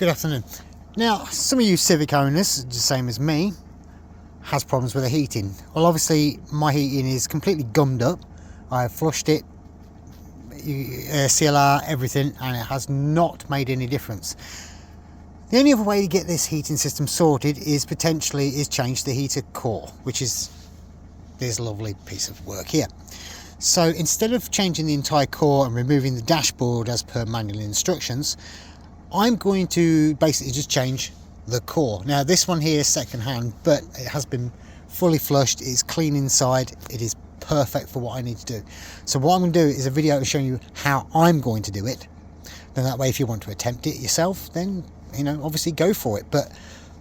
Good afternoon. Now, some of you Civic owners, the same as me, has problems with the heating. Well, obviously my heating is completely gummed up. I have flushed it, CLR, everything, and it has not made any difference. The only other way to get this heating system sorted is change the heater core, which is this lovely piece of work here. So instead of changing the entire core and removing the dashboard as per manual instructions, I'm going to basically just change the core. Now this one here is second hand, but it has been fully flushed, it's clean inside, it is perfect for what I need to do. So what I'm going to do is a video showing you how I'm going to do it. Then that way, if you want to attempt it yourself, then obviously go for it. But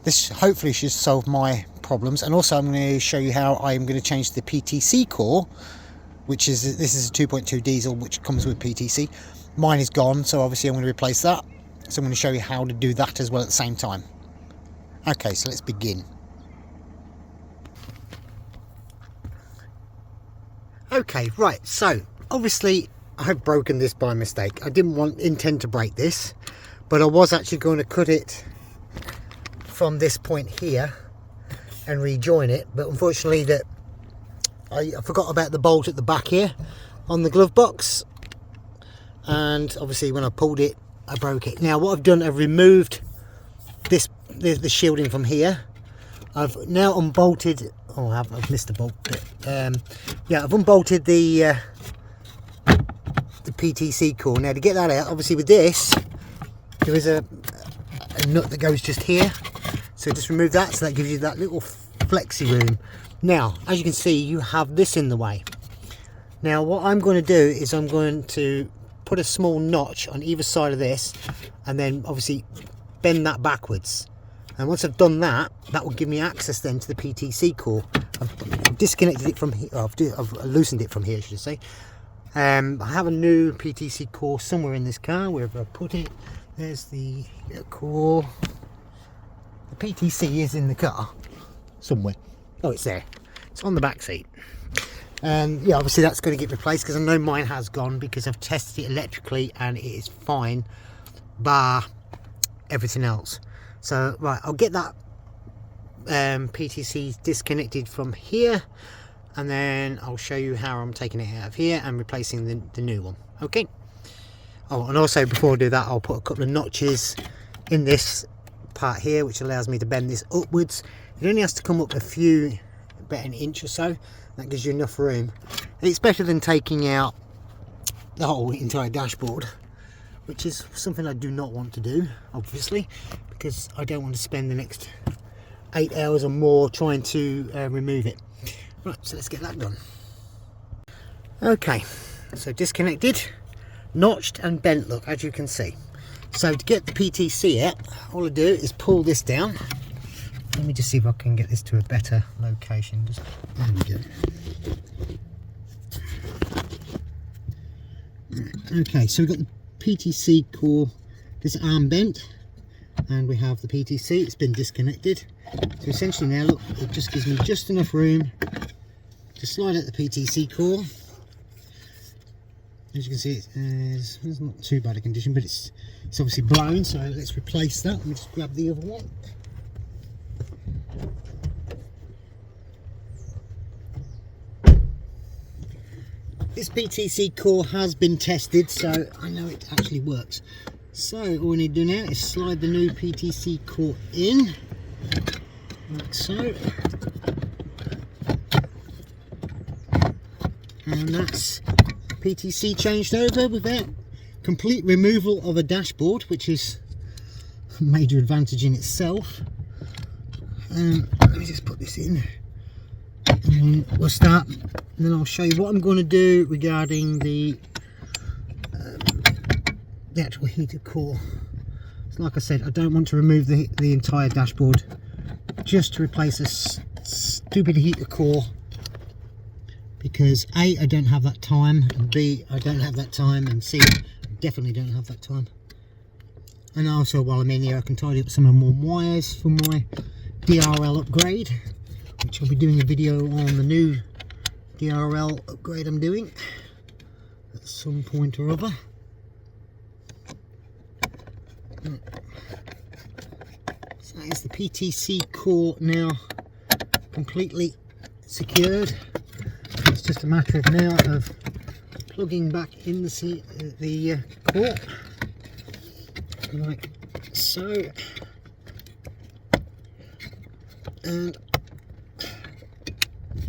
this hopefully should solve my problems. And also I'm going to show you how I'm going to change the PTC core, which is, this is a 2.2 diesel which comes with PTC. Mine is gone, so obviously I'm going to replace that. So I'm going to show you how to do that as well at the same time. Okay, so let's begin. Okay, right, so obviously I've broken this by mistake. I didn't intend to break this, but I was actually going to cut it from this point here and rejoin it, but unfortunately that I forgot about the bolt at the back here on the glove box, and obviously when I pulled it I broke it. Now what I've done, I've removed the shielding from here. I've now unbolted, I've missed a bolt bit. Yeah, I've unbolted the PTC core. Now to get that out, obviously with this there is a nut that goes just here, so just remove that, so that gives you that little flexi room. Now as you can see, you have this in the way. Now what I'm going to do is I'm going to put a small notch on either side of this, and then obviously bend that backwards, and once I've done that, that will give me access then to the PTC core. I've disconnected it from here, I've loosened it from here, should I say. I have a new PTC core somewhere in this car, wherever I put it. There's the core. The PTC is in the car somewhere. Oh, it's there. It's on the back seat. And yeah, obviously that's going to get replaced, because I know mine has gone, because I've tested it electrically and it is fine, bar everything else. So right, I'll get that PTC disconnected from here, and then I'll show you how I'm taking it out of here and replacing the new one. Okay. Oh, and also before I do that, I'll put a couple of notches in this part here, which allows me to bend this upwards. It only has to come up about an inch or so. That gives you enough room. It's better than taking out the whole entire dashboard, which is something I do not want to do, obviously, because I don't want to spend the next 8 hours or more trying to remove it. Right, so let's get that done. Okay, so disconnected, notched and bent, look, as you can see. So to get the PTC out, all I do is pull this down. Let me just see if I can get this to a better location. There we go. Okay, so we've got the PTC core, this arm bent, and we have the PTC. It's been disconnected. So essentially now, look, it just gives me just enough room to slide out the PTC core. As you can see, it's not too bad a condition, but it's obviously blown. So let's replace that. Let me just grab the other one. This PTC core has been tested, so I know it actually works. So all we need to do now is slide the new PTC core in, like so. And that's PTC changed over without complete removal of a dashboard, which is a major advantage in itself. Let me just put this in. And we'll start, and then I'll show you what I'm going to do regarding the actual heater core. So like I said, I don't want to remove the entire dashboard just to replace this stupid heater core, because A, I don't have that time, and B, I don't have that time, and C, I definitely don't have that time. And also while I'm in here, I can tidy up some of my wires for my DRL upgrade, which I'll be doing a video on the new DRL upgrade I'm doing at some point or other. That is the PTC core now completely secured. It's just a matter of now of plugging back in the core, like so, and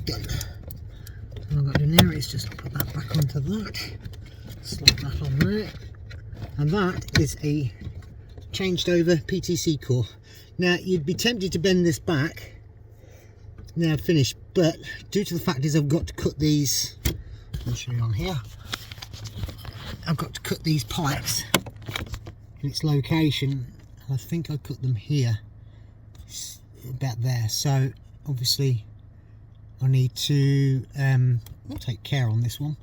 done. All I've got to do now is just put that back onto that, slide that on there, and that is a changed over PTC core. Now you'd be tempted to bend this back now finished, but due to the fact is I've got to cut these, I'll show you on here, I've got to cut these pipes in its location. I think I cut them here, about there, so obviously I need to take care on this one.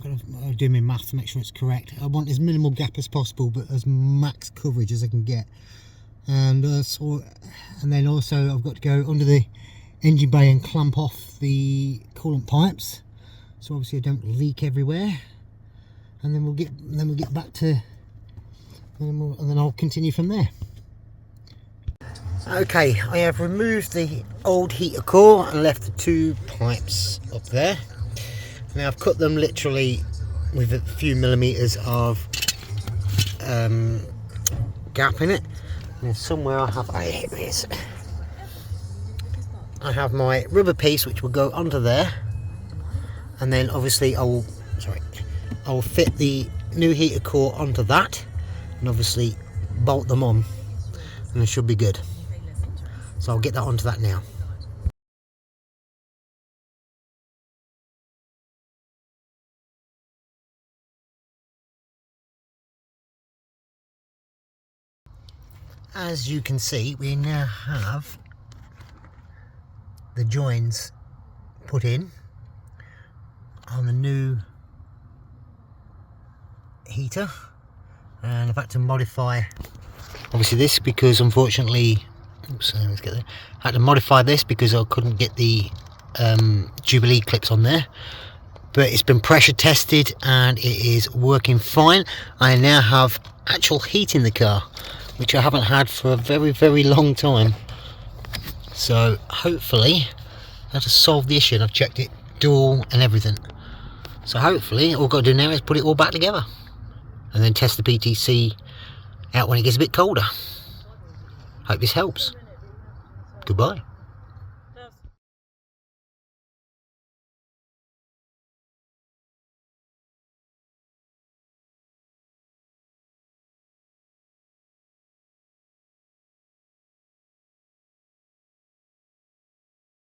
I'm do my math to make sure it's correct. I want as minimal gap as possible, but as max coverage as I can get. And and then also I've got to go under the engine bay and clamp off the coolant pipes, so obviously I don't leak everywhere. And then we'll get back to, and then I'll continue from there. Okay, I have removed the old heater core and left the two pipes up there. Now I've cut them literally with a few millimeters of gap in it. And somewhere I have, here it is. I have my rubber piece which will go under there, and then obviously I will fit the new heater core onto that, and obviously bolt them on, and it should be good. So I'll get that onto that now. As you can see, we now have the joins put in on the new heater, and I've had to modify obviously this because unfortunately, oops, let's get there. I had to modify this because I couldn't get the Jubilee clips on there, but it's been pressure tested and it is working fine. I now have actual heat in the car, which I haven't had for a very long time, so hopefully that'll solve the issue. And I've checked it, dual and everything, so hopefully all I've got to do now is put it all back together and then test the PTC out when it gets a bit colder. Hope this helps. Goodbye.